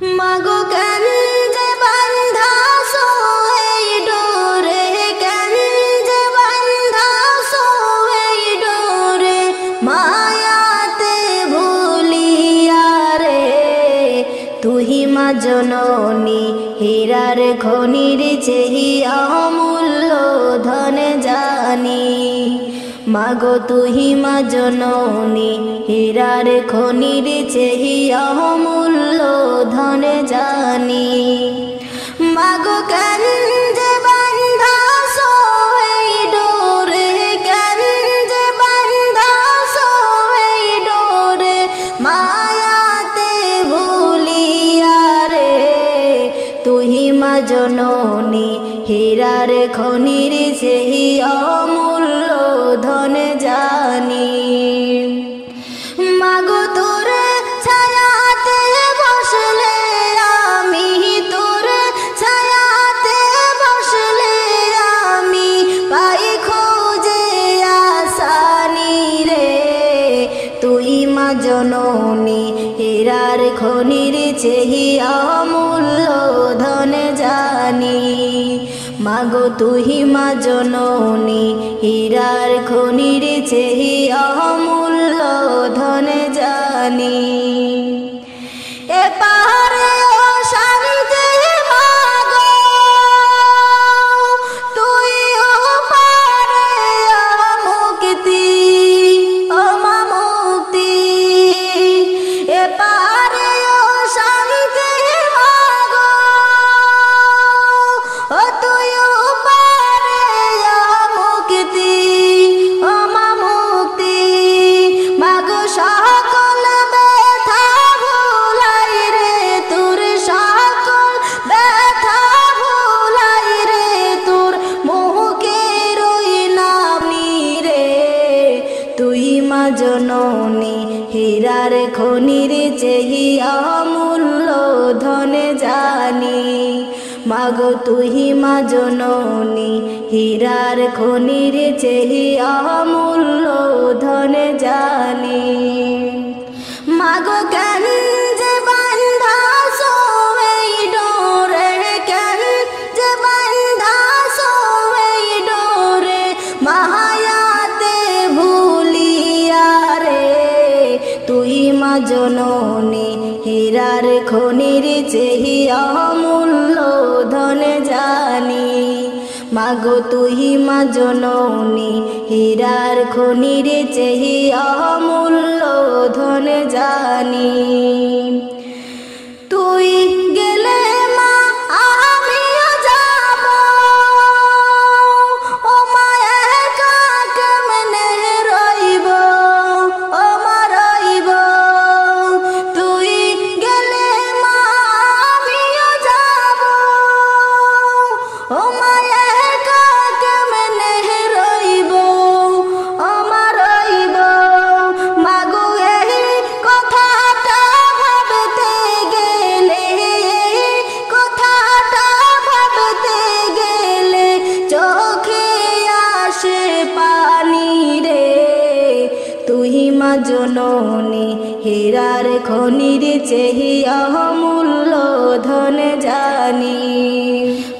মাগো কেন যে বান্ধাছো এই ডোরে, কেন যে বান্ধাছো এই ডোরে, মায়াতে ভুলিয়া রে। তুহি মা জননী হীরার খনির চেহি অমূল্য ধন জানি। মাগো তুহি মা জননী হীরার খনির চেহি অমূল্য ধন জানি। মাগো কেন যে বান্ধাছো এই ডোরে, কেন যে বান্ধাছো এই ডোরে, মায়াতে ভুলিয়া রে। তুহি মা জননী হীরার খনির চেহি অমূল্য ধন জানি। মাগো তোর ছায়াতে বসলে আমি, তোর ছায়াতে বসলে আমি পাই খোঁজে আসানি রে। তুই মা জননী হীরার খনির চেহি অমূল্য ধন জানি। মাগো তুহি মা জননী হীরার খনির চেহি অমূল্য ধন জানি। এ পাহাড়ে ও শান্তি মাগো, তুই ও পারে মুক্তি, ও মা মুক্তি। এ পাহাড়ে ও শান্তি মাগো, ও তুই ও পারে মুক্তি, ও মা মুক্তি। মাগো সকল ব্যথা ভুলাই রে, তোর সকল ব্যথা ভুলাই রে, তোর মুখে রই নামি রে। তুই মা জননী হীরার খনির চেহি অমূল্য ধন জানি। মাগো তুহি মা জননী হীরার খনির চেহি অমূল্য ধন জানি। মাগো কেন যে বান্ধাছো এই ডোরে, কেন যে বান্ধাছো এই ডোরে, মায়াতে ভুলিয়া রে। তুই মা জননী হীরার খনির চেহি অমূল্য ধন জানি। মাগো তুহি মা জননী হীরার খনির চেহি অমূল্য ধন জানি। তুই গেলে মা আমিও যাব, ও মা একা কেমনে রইব, ও মা রইব। তুই গেলে মা আমিও যাব, ও মা একা কেমনে রইব, ও মা রইব। মাগো এই কথাটা ভাবতে গেলে, কথাটা ভাবতে গেলে চোখে আসে পানি রে। তুই মা জননী হীরার খনির চেহি অমূল্য ধন জানি।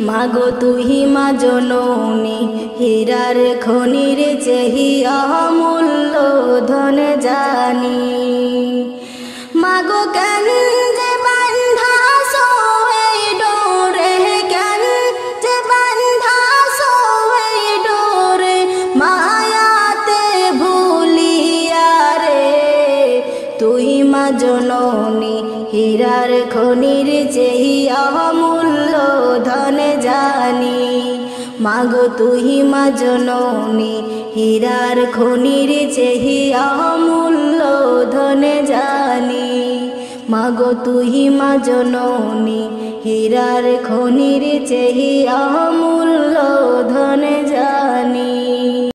মাগো তুহি মা জননী হীরার খনির চেহি অমূল্য ধন জানি। মাগো কেন যে বান্ধাছো এই ডোরে, কেন যে বান্ধাছো এই ডোরে, মায়াতে ভুলিয়া রে। তুই মা জননী হীরার খনির চেহি অমূল্য ধন জানি। মাগো তুহি মা জননী হীরার খনির চেহি অমূল্য ধন জানি। মাগো তুহি মা জননী হীরার খনির চেহি অমূল্য ধন জানি।